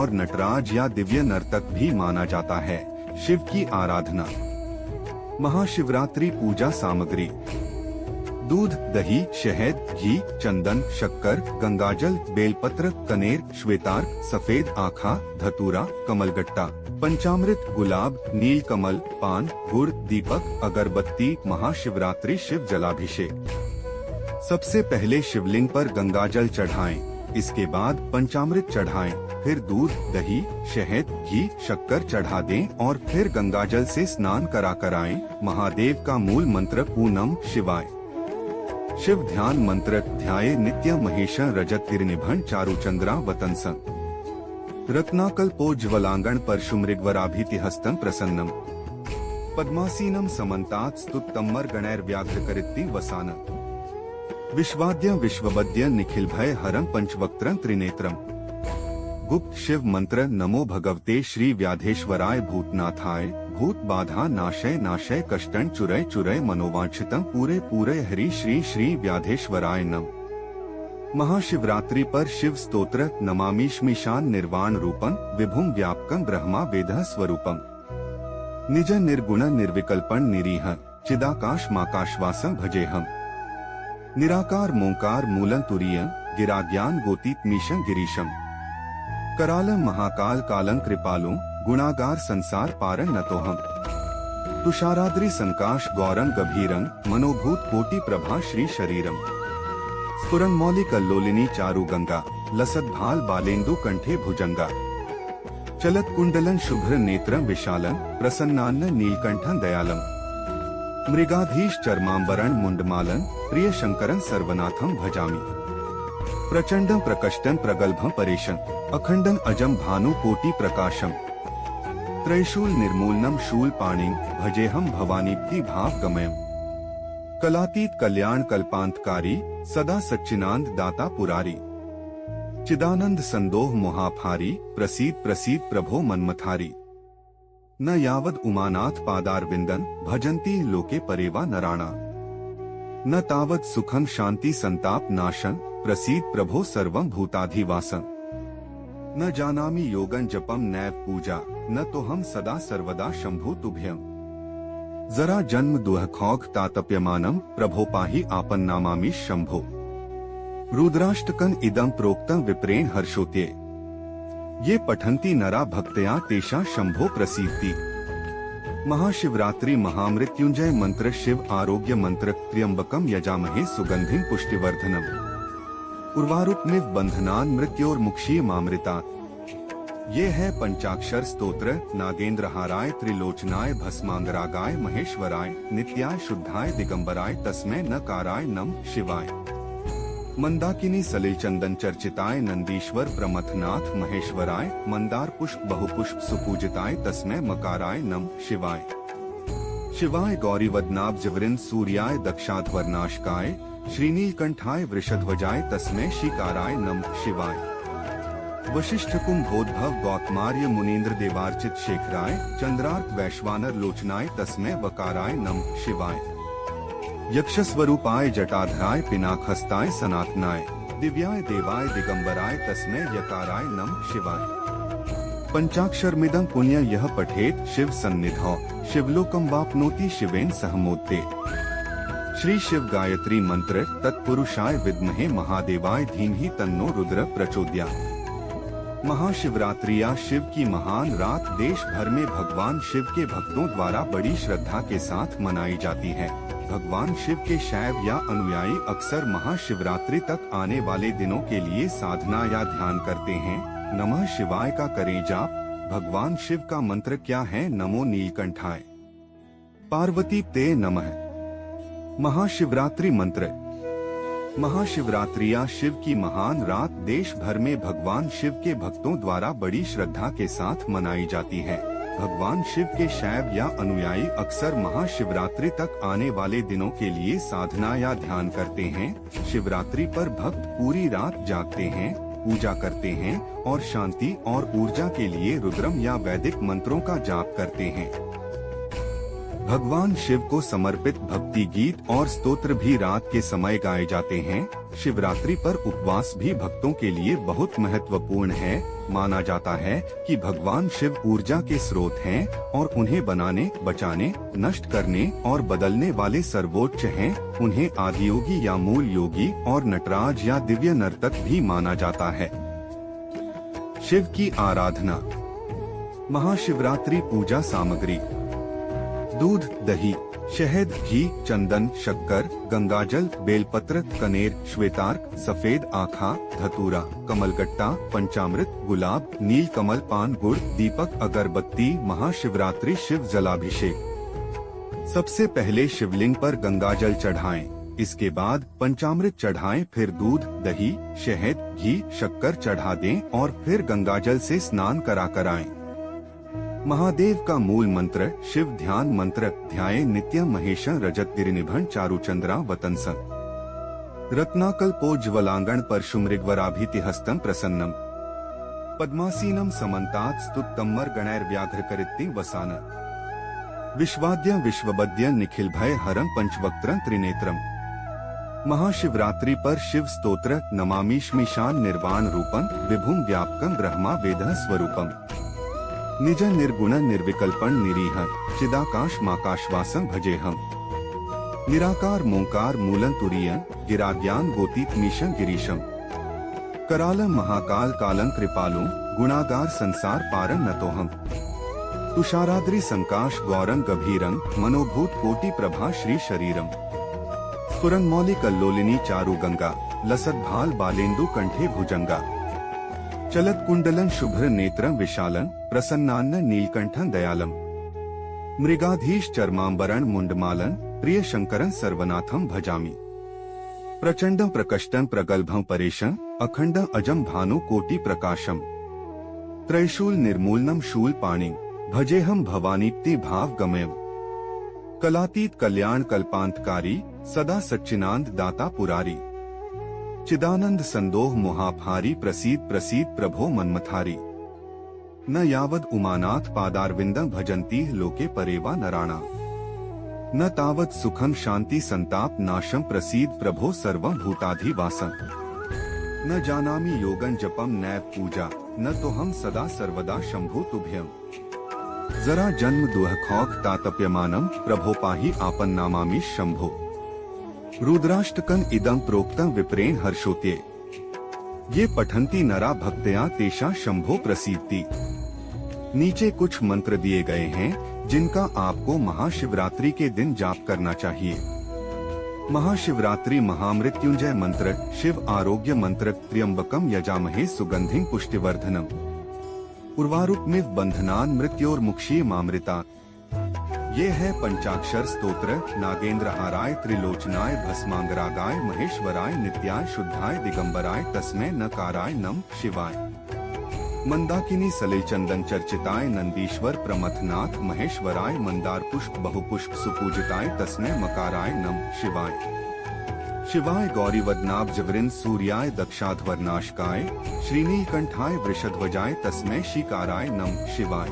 और नटराज या दिव्य नर्तक भी माना जाता है। शिव की आराधना। महाशिवरात्रि पूजा सामग्री: दूध, दही, शहद, घी, चंदन, शक्कर, गंगाजल, बेलपत्र, कनेर, श्वेतार्क, सफेद आखा, धतूरा, कमलगट्टा, पंचामृत, गुलाब, नील कमल, पान, गुड़, दीपक, अगरबत्ती। महाशिवरात्रि शिव जलाभिषेक। सबसे पहले शिवलिंग पर गंगाजल चढ़ाएं, इसके बाद पंचामृत चढ़ाएं, फिर दूध, दही, शहद, घी, शक्कर चढ़ा दें और फिर गंगाजल से स्नान कराएं। महादेव का मूल मंत्र ॐ नमः शिवाय। शिव ध्यान मंत्र: ध्याये नित्य महेशं रजत गिरिनिभं चारुचंद्रा वतंसं रत्नाकल्पोज्ज्वलांगण परशुमृगवराभितिहस्तं प्रसन्नम पद्मासीनं समन्तात् स्तुत्तमर गणैर्व्याघ्रकरित्ति वसान विश्वाद्य विश्ववद्य निखिल भय हरं पंचवक्त्रं त्रिनेत्रम। गुप्त शिव मंत्र: नमो भगवते श्री व्याधेश्वराय भूतनाथाय भूत बाधा नाशय नाशय कष्टं चुरय चुरय मनोवांछितं पूरे पूरे हरि श्री श्री व्याधेश्वराय नम। महाशिवरात्रि पर शिव स्तोत्र: नमामिश्मीशान निर्वाण रूपं विभुं व्यापकं ब्रह्मा वेदः स्वरूपम निज निर्गुण निर्विकल्पं निरीह चिदाकाशमाकाशवासं भजेहम् निराकार मोंकार मूलं तुरीयं गिराज्ञान गोतीतमीशं गिरीशं करालं महाकाल कालं कृपालुं गुणागार संसार पारं नतोहम् तुषाराद्रि संकाश गौरं गभीरं मनोभूत कोटि प्रभा श्री शरीरम स्फुरन् मौलि कल्लोलिनी चारु गंगा लसत भाल बालेन्दु कंठे भुजंगा चलत कुंडलं शुभ्र नेत्रं विशालं प्रसन्नान्न नीलकंठं दयालम् मृगाधीश चर्मांबरण मुंडमालन प्रिय शंकरं सर्वनाथं भजामि प्रचंडं प्रकष्टं प्रगल्भं परेशं अखंडं अजं भानु कोटि प्रकाशं त्रैशूल निर्मूलनं शूल पाणिं भजेहं भवानीप्ति भाव गमयम् कलातीत कल्याण कल्पांतकारी सदा सच्चिदानंद दाता पुरारी चिदानंद संदोह मोहाफारी प्रसीद प्रसीद प्रभो मनमथारी न यावद उमानाथ पादारविंदन भजन्ति लोके परेवा नराणा न तावद सुखं शांति संताप नाशन प्रसीद प्रभो सर्वं भूताधिवासं न जानामि योगं जपं नैव पूजा न तो हम सदा सर्वदा शंभु तुभ्यं जरा जन्म दुःखौघ तातप्यमानं प्रभो पाहि आपन नामामि शंभो रुद्राष्टकं इदं प्रोक्तं विप्रेण हर्षोत्ये ये पठन्ति नरा भक्तया तेषां शंभो प्रसीदति। महाशिवरात्रि महामृत्युंजय मंत्र: शिव आरोग्य मंत्र: त्र्यंबकम यजामहे सुगंधिं पुष्टिवर्धनम उर्वारुकमिव बंधनान् मृत्योर्मुक्षीयमामृतात्। ये है पंचाक्षर स्तोत्र। नागेंद्रहाराय त्रिलोचनाय भस्मांगरागाय महेश्वराय नित्याय शुद्धाय दिगंबराय तस्मै नकाराय नम शिवाय। मंदाकिनी सलिल चंदन चर्चिताय नंदीश्वर प्रमथनाथ महेश्वराय मंदार पुष्प बहुपुष्प सुपूजिताय तस्मै मकाराय नम शिवाय। शिवाय गौरीवदनाब्जवृंद सूर्याय दक्षाध्वरनाशकाय श्रीनीलकंठाय वृषध्वजाय तस्मै शिकाराय नम शिवाय। वशिष्ठ कुंभोद्भव गौतमार्य मुनीन्द्र देवार्चित शेखराय चंद्रार्क वैश्वानर लोचनाय तस्मै वकाराय नम शिवाय। यक्षस्वरूपाय जटाधराय पिनाकहस्ताय सनातनाय दिव्याय देवाय दिगंबराय तस्मै यकाराय नम शिवाय। पंचाक्षरमिदं पुण्य यह पठेत शिव सन्निधौ शिवलोकं वाप्नोति शिवेन सह मोदते। श्री शिव गायत्री मंत्र: तत्पुरुषाय विद्महे महादेवाय धीमहि तन्नो रुद्र प्रचोदयात्। महाशिवरात्रि या शिव की महान रात देश भर में भगवान शिव के भक्तों द्वारा बड़ी श्रद्धा के साथ मनाई जाती है। भगवान शिव के शैव या अनुयायी अक्सर महाशिवरात्रि तक आने वाले दिनों के लिए साधना या ध्यान करते हैं। नमः शिवाय का करें जाप। भगवान शिव का मंत्र क्या है? नमो नीलकंठाय पार्वती ते नमः। महाशिवरात्रि मंत्र: महाशिवरात्रि या शिव की महान रात देश भर में भगवान शिव के भक्तों द्वारा बड़ी श्रद्धा के साथ मनाई जाती है। भगवान शिव के शैव या अनुयायी अक्सर महाशिवरात्रि तक आने वाले दिनों के लिए साधना या ध्यान करते हैं। शिवरात्रि पर भक्त पूरी रात जागते हैं, पूजा करते हैं और शांति और ऊर्जा के लिए रुद्रम या वैदिक मंत्रों का जाप करते हैं। भगवान शिव को समर्पित भक्ति गीत और स्तोत्र भी रात के समय गाए जाते हैं। शिवरात्रि पर उपवास भी भक्तों के लिए बहुत महत्वपूर्ण है। माना जाता है कि भगवान शिव ऊर्जा के स्रोत हैं और उन्हें बनाने, बचाने, नष्ट करने और बदलने वाले सर्वोच्च हैं। उन्हें आदियोगी या मूल योगी और नटराज या दिव्य नर्तक भी माना जाता है। शिव की आराधना। महाशिवरात्रि पूजा सामग्री: दूध, दही, शहद, घी, चंदन, शक्कर, गंगाजल, बेलपत्र, कनेर, श्वेतार्क, सफेद आखा, धतूरा, कमलगट्टा, पंचामृत, गुलाब, नील कमल, पान, गुड़, दीपक, अगरबत्ती। महाशिवरात्रि शिव जलाभिषेक। सबसे पहले शिवलिंग पर गंगाजल चढ़ाएं, इसके बाद पंचामृत चढ़ाएं, फिर दूध, दही, शहद, घी, शक्कर चढ़ा दें और फिर गंगाजल से स्नान कराएं। महादेव का मूल मंत्र शिव ध्यान मंत्र: ध्याये नित्यं महेशं रजत गिरिनिभं चारुचंद्रा वतंसं रत्नाकल्पोज्ज्वलांगण परशुमृगवराभितिहस्तं प्रसन्नं पद्मासीनं समन्तात् स्तुत्तमर गणैर्व्याघ्रकरित्तिं वसान विश्वाद्यं विश्वबद्यं निखिलभय हरं पंचवक्त्रं त्रिनेत्रम्। महाशिवरात्रि पर शिव स्तोत्र: नमामिश्मीशान निर्वाण रूपं विभुं व्यापकं ब्रह्मा वेदः स्वरूपम् निज निर्गुण निर्विकल्पं निरीह चिदाकाश माकाशवासं भजेहम् निराकार मोंकार मूलं तुरीयं गिराज्ञान गोतीतमीशं गिरीशं करालं महाकाल कालं कृपालुं गुणागार संसार पारं नतोहम् तुषाराद्रि संकाश गौरं गभीरं मनोभूत कोटि प्रभा श्री शरीरम् स्फुरन्मौलि कल्लोलिनी चारु गंगा लसद्भाल बालेन्दु कंठे भुजंगा चलत कुंडलं शुभ्र नेत्रं विशालं प्रसन्नान्न नीलकंठं दयालम् मृगाधीश चर्मांबरण मुंडमालन प्रिय शंकरं सर्वनाथं भजामि प्रचंडं प्रकष्टं प्रगल्भं परेशं अखंडं अजं भानु कोटि प्रकाशम् त्रैशूल निर्मूलनं शूल पाणिं भजेहं भवानीप्ति भाव गमयम् कलातीत कल्याण कल्पांतकारी सदा सच्चिनांद दाता पुरारी चिदानंद संदोह मोहाभारी प्रसीद प्रसीद प्रभो मन्मथारी न यावद उमानाथ पादारविंदं भजन्ति लोके परेवा नराणा न तावत सुखं शांति संताप नाशं प्रसीद प्रभो सर्वं भूताधिवासं न जानामि योगं जपं नैव पूजा न तो हम सदा सर्वदा शंभु तुभ्यं जरा जन्म दुःखौख तातप्यमानं प्रभो पाहि आपन नामामि शंभो रुद्राष्टकं इदं प्रोक्तं विप्रेण हर्षोत्ये ये पठन्ति नरा भक्त्या तेषा शंभो प्रसीदति। नीचे कुछ मंत्र दिए गए हैं जिनका आपको महाशिवरात्रि के दिन जाप करना चाहिए। महाशिवरात्रि महामृत्युंजय मंत्र, शिव आरोग्य मंत्र, त्र्यंबकम यजामहे सुगंधिं पुष्टिवर्धनम, उर्वारुकमिव बंधनान् मृत्योर्मुक्षीयमामृता। ये है पंचाक्षर स्तोत्र। नागेंद्रहाराय त्रिलोचनाय भस्मांगरागाय महेश्वराय नित्याय शुद्धाय दिगंबराय तस्मै नकाराय नम शिवाय। मंदाकिनी सलिल चंदन चर्चिताय नंदीश्वर प्रमथनाथ महेश्वराय मंदार पुष्प बहुपुष्प सुपूजिताय तस्मै मकाराय नम शिवाय। शिवाय गौरीवदनाब्जवृंद सूर्याय दक्षाध्वरनाशकाय श्रीनीलकंठाय वृषध्वजाय तस्मै शिकाराय नम शिवाय।